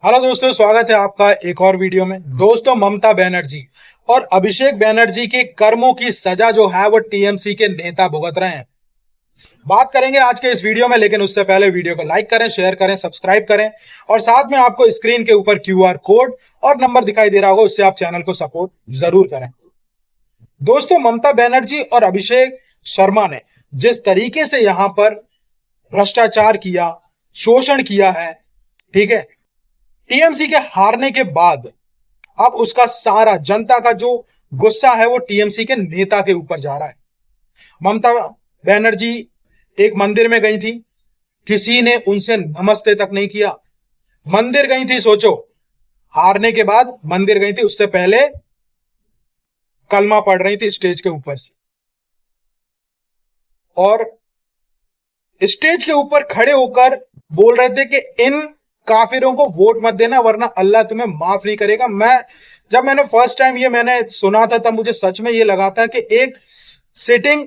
Hello दोस्तों, स्वागत है आपका एक और वीडियो में। दोस्तों, ममता बनर्जी और अभिषेक बनर्जी के कर्मों की सजा जो है वो टीएमसी के नेता भुगत रहे हैं। बात करेंगे आज के इस वीडियो में, लेकिन उससे पहले वीडियो को लाइक करें, शेयर करें, सब्सक्राइब करें और साथ में आपको स्क्रीन के ऊपर क्यूआर कोड और नंबर दिखाई दे रहा होगा, उससे आप चैनल को सपोर्ट जरूर करें। दोस्तों, ममता बनर्जी और अभिषेक शर्मा ने जिस तरीके से यहां पर भ्रष्टाचार किया, शोषण किया है, ठीक है, टीएमसी के हारने के बाद अब उसका सारा जनता का जो गुस्सा है वो टीएमसी के नेता के ऊपर जा रहा है। ममता बनर्जी एक मंदिर में गई थी, किसी ने उनसे नमस्ते तक नहीं किया। मंदिर गई थी, सोचो, हारने के बाद मंदिर गई थी, उससे पहले कलमा पढ़ रही थी स्टेज के ऊपर से, और स्टेज के ऊपर खड़े होकर बोल रहे थे कि इन काफिरों को वोट मत देना वरना अल्लाह तुम्हें माफ नहीं करेगा। जब मैंने फर्स्ट टाइम ये मैंने सुना था तब मुझे सच में ये लगा था कि एक सिटिंग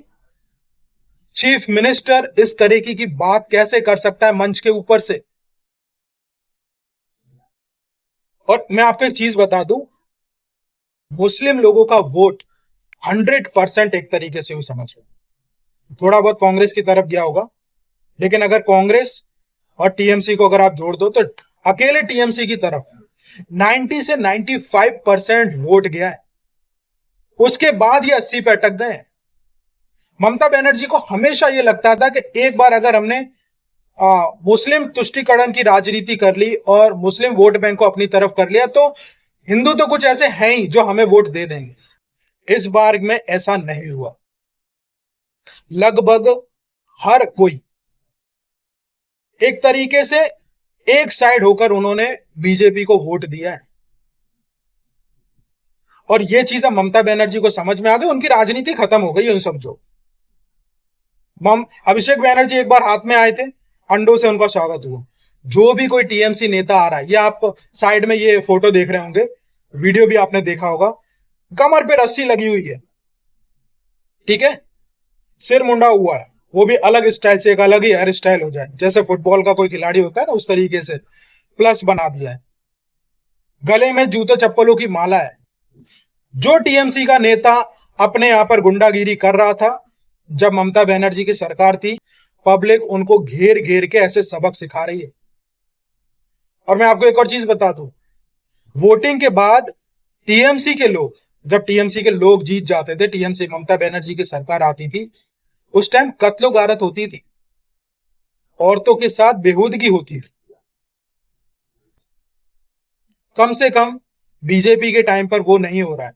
चीफ मिनिस्टर इस तरीके की बात कैसे कर सकता है मंच के ऊपर से। और मैं आपको एक चीज बता दूं, मुस्लिम लोगों का वोट 100% एक तरीके से समझ लो, थोड़ा बहुत कांग्रेस की तरफ गया होगा, लेकिन अगर कांग्रेस और टीएमसी को अगर आप जोड़ दो तो अकेले टीएमसी की तरफ 90 से 95% वोट गया है। उसके बाद ही 80 पे अटक गए। ममता बनर्जी को हमेशा यह लगता था कि एक बार अगर हमने मुस्लिम तुष्टीकरण की राजनीति कर ली और मुस्लिम वोट बैंक को अपनी तरफ कर लिया तो हिंदू तो कुछ ऐसे हैं ही जो हमें वोट दे देंगे। इस बार में ऐसा नहीं हुआ। लगभग हर कोई एक तरीके से एक साइड होकर उन्होंने बीजेपी को वोट दिया है, और यह चीज अब ममता बनर्जी को समझ में आ गई। उनकी राजनीति खत्म हो गई है। उन समझो, अभिषेक बनर्जी एक बार हाथ में आए थे, अंडों से उनका स्वागत हुआ। जो भी कोई टीएमसी नेता आ रहा है, ये आप साइड में ये फोटो देख रहे होंगे, वीडियो भी आपने देखा होगा, कमर पे रस्सी लगी हुई है, ठीक है, सिर मुंडा हुआ है, वो भी अलग स्टाइल से, एक अलग ही हेयर स्टाइल हो जाए, जैसे फुटबॉल का कोई खिलाड़ी होता है ना, उस तरीके से प्लस बना दिया है। गले में जूते चप्पलों की माला है। जो टीएमसी का नेता अपने यहां पर गुंडागिरी कर रहा था जब ममता बनर्जी की सरकार थी, पब्लिक उनको घेर घेर के ऐसे सबक सिखा रही है। और मैं आपको एक और चीज बता दूं, वोटिंग के बाद टीएमसी के लोग, जब टीएमसी के लोग जीत जाते थे, टीएमसी ममता बनर्जी की सरकार आती थी, उस टाइम कत्लो गारत होती थी, औरतों के साथ बेहूदगी होती थी। कम से कम बीजेपी के टाइम पर वो नहीं हो रहा है।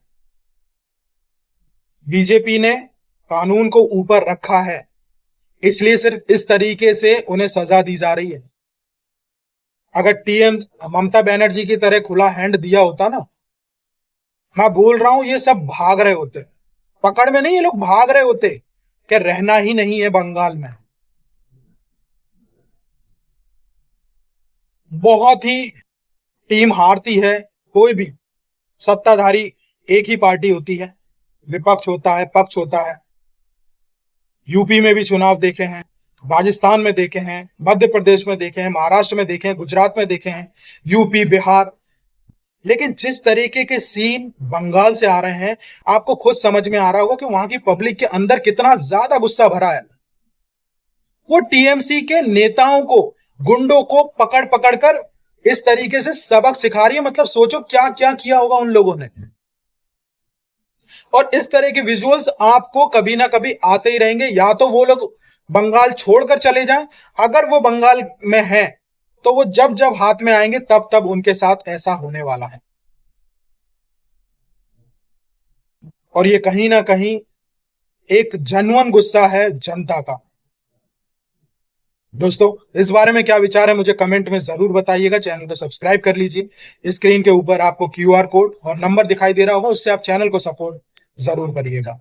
बीजेपी ने कानून को ऊपर रखा है, इसलिए सिर्फ इस तरीके से उन्हें सजा दी जा रही है। अगर ममता बनर्जी की तरह खुला हैंड दिया होता ना, मैं बोल रहा हूं ये सब भाग रहे होते, पकड़ में नहीं, ये लोग भाग रहे होते कि रहना ही नहीं है बंगाल में। बहुत ही टीम हारती है, कोई भी सत्ताधारी एक ही पार्टी होती है, विपक्ष होता है, पक्ष होता है। यूपी में भी चुनाव देखे हैं, राजस्थान में देखे हैं, मध्य प्रदेश में देखे हैं, महाराष्ट्र में देखे हैं, गुजरात में देखे हैं, यूपी, बिहार। लेकिन जिस तरीके के सीन बंगाल से आ रहे हैं, आपको खुद समझ में आ रहा होगा कि वहां की पब्लिक के अंदर कितना ज्यादा गुस्सा भरा है। वो टीएमसी के नेताओं को, गुंडों को पकड़ पकड़ कर इस तरीके से सबक सिखा रही है। मतलब सोचो क्या क्या किया होगा उन लोगों ने। और इस तरह के विजुअल्स आपको कभी ना कभी आते ही रहेंगे। या तो वो लोग बंगाल छोड़कर चले जाएं, अगर वो बंगाल में हैं तो वो जब जब हाथ में आएंगे तब तब उनके साथ ऐसा होने वाला है। और ये कहीं ना कहीं एक जेन्युइन गुस्सा है जनता का। दोस्तों, इस बारे में क्या विचार है मुझे कमेंट में जरूर बताइएगा। चैनल को सब्सक्राइब कर लीजिए। स्क्रीन के ऊपर आपको क्यूआर कोड और नंबर दिखाई दे रहा होगा, उससे आप चैनल को सपोर्ट जरूर करिएगा।